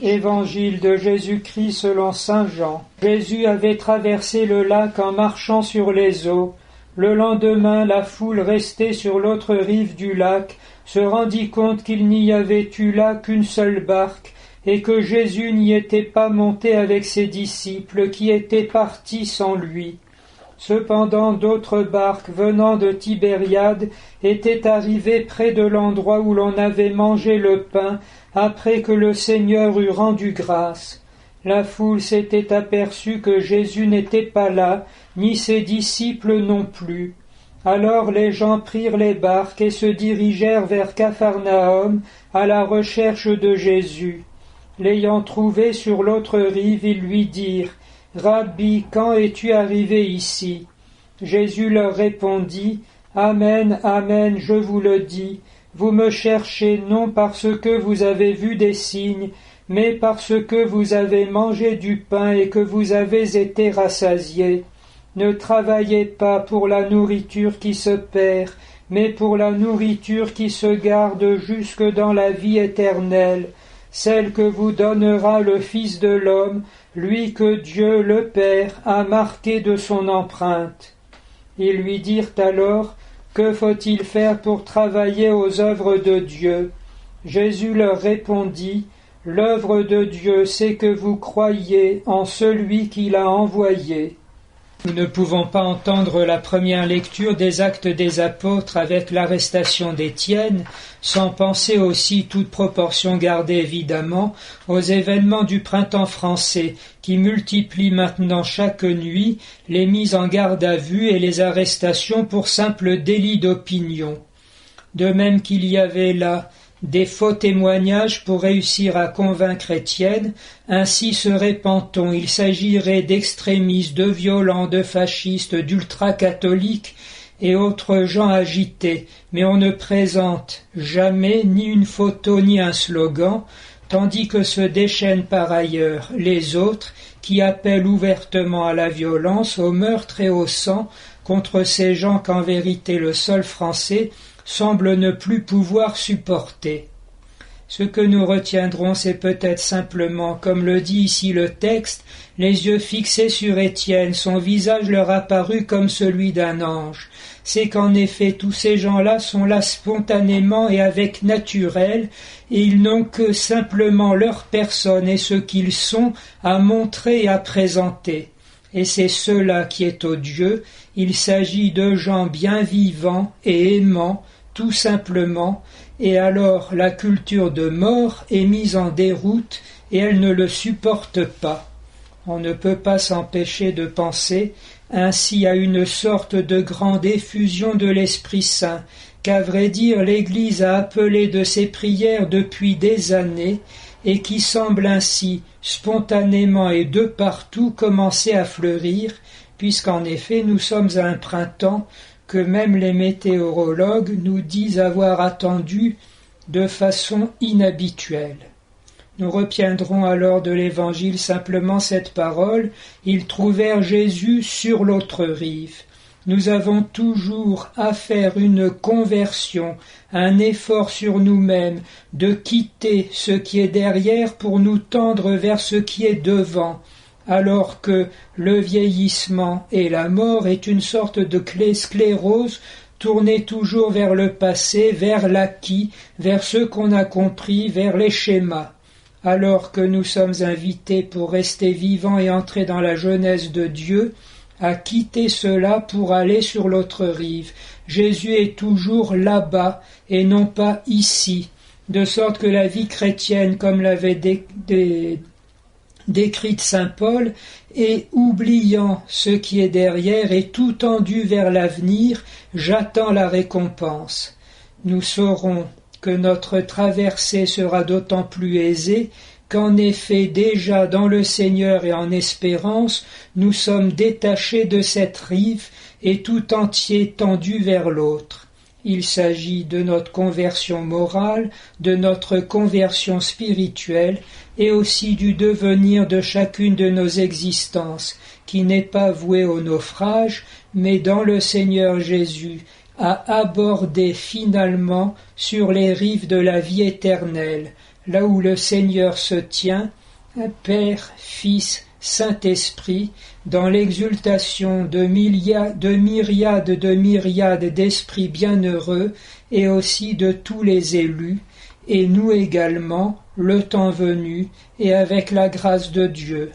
Évangile de Jésus-Christ selon saint Jean. Jésus avait traversé le lac en marchant sur les eaux. Le lendemain, la foule restée sur l'autre rive du lac se rendit compte qu'il n'y avait eu là qu'une seule barque et que Jésus n'y était pas monté avec ses disciples qui étaient partis sans lui. Cependant, d'autres barques venant de Tibériade étaient arrivées près de l'endroit où l'on avait mangé le pain après que le Seigneur eut rendu grâce. La foule s'était aperçue que Jésus n'était pas là, ni ses disciples non plus. Alors les gens prirent les barques et se dirigèrent vers Capharnaüm à la recherche de Jésus. L'ayant trouvé sur l'autre rive, ils lui dirent « Rabbi, quand es-tu arrivé ici ?» Jésus leur répondit « Amen, amen, je vous le dis, vous me cherchez non parce que vous avez vu des signes, mais parce que vous avez mangé du pain et que vous avez été rassasiés. Ne travaillez pas pour la nourriture qui se perd, mais pour la nourriture qui se garde jusque dans la vie éternelle, celle que vous donnera le Fils de l'homme, lui que Dieu le Père a marqué de son empreinte. » Ils lui dirent alors, « Que faut-il faire pour travailler aux œuvres de Dieu ?» Jésus leur répondit, « L'œuvre de Dieu, c'est que vous croyiez en celui qui l'a envoyé. » Nous ne pouvons pas entendre la première lecture des Actes des Apôtres avec l'arrestation d'Étienne, sans penser aussi, toute proportion gardée évidemment, aux événements du printemps français, qui multiplient maintenant chaque nuit les mises en garde à vue et les arrestations pour simple délit d'opinion. De même qu'il y avait là des faux témoignages pour réussir à convaincre Étienne, ainsi se répand-on. Il s'agirait d'extrémistes, de violents, de fascistes, d'ultra-catholiques et autres gens agités, mais on ne présente jamais ni une photo ni un slogan, tandis que se déchaînent par ailleurs les autres qui appellent ouvertement à la violence, au meurtre et au sang contre ces gens qu'en vérité le sol français semble ne plus pouvoir supporter. Ce que nous retiendrons, c'est peut-être simplement, comme le dit ici le texte, les yeux fixés sur Étienne, son visage leur apparut comme celui d'un ange. C'est qu'en effet, tous ces gens-là sont là spontanément et avec naturel, et ils n'ont que simplement leur personne et ce qu'ils sont à montrer et à présenter. Et c'est cela qui est odieux. Il s'agit de gens bien vivants et aimants, tout simplement, et alors la culture de mort est mise en déroute et elle ne le supporte pas. On ne peut pas s'empêcher de penser ainsi à une sorte de grande effusion de l'Esprit Saint, qu'à vrai dire l'Église a appelé de ses prières depuis des années et qui semble ainsi spontanément et de partout commencer à fleurir, puisqu'en effet nous sommes à un printemps que même les météorologues nous disent avoir attendu de façon inhabituelle. Nous retiendrons alors de l'Évangile simplement cette parole, « Ils trouvèrent Jésus sur l'autre rive ». Nous avons toujours à faire une conversion, un effort sur nous-mêmes, de quitter ce qui est derrière pour nous tendre vers ce qui est devant, alors que le vieillissement et la mort est une sorte de sclérose tournée toujours vers le passé, vers l'acquis, vers ce qu'on a compris, vers les schémas. Alors que nous sommes invités pour rester vivants et entrer dans la jeunesse de Dieu, à quitter cela pour aller sur l'autre rive. Jésus est toujours là-bas et non pas ici, de sorte que la vie chrétienne, comme l'avait décrite saint Paul, et oubliant ce qui est derrière et tout tendu vers l'avenir, j'attends la récompense. Nous saurons que notre traversée sera d'autant plus aisée qu'en effet déjà dans le Seigneur et en espérance, nous sommes détachés de cette rive et tout entier tendus vers l'autre. Il s'agit de notre conversion morale, de notre conversion spirituelle et aussi du devenir de chacune de nos existences, qui n'est pas vouée au naufrage, mais dans le Seigneur Jésus, à aborder finalement sur les rives de la vie éternelle, là où le Seigneur se tient, Père, Fils, Saint-Esprit, dans l'exultation de myriades d'esprits bienheureux et aussi de tous les élus, et nous également, le temps venu, et avec la grâce de Dieu.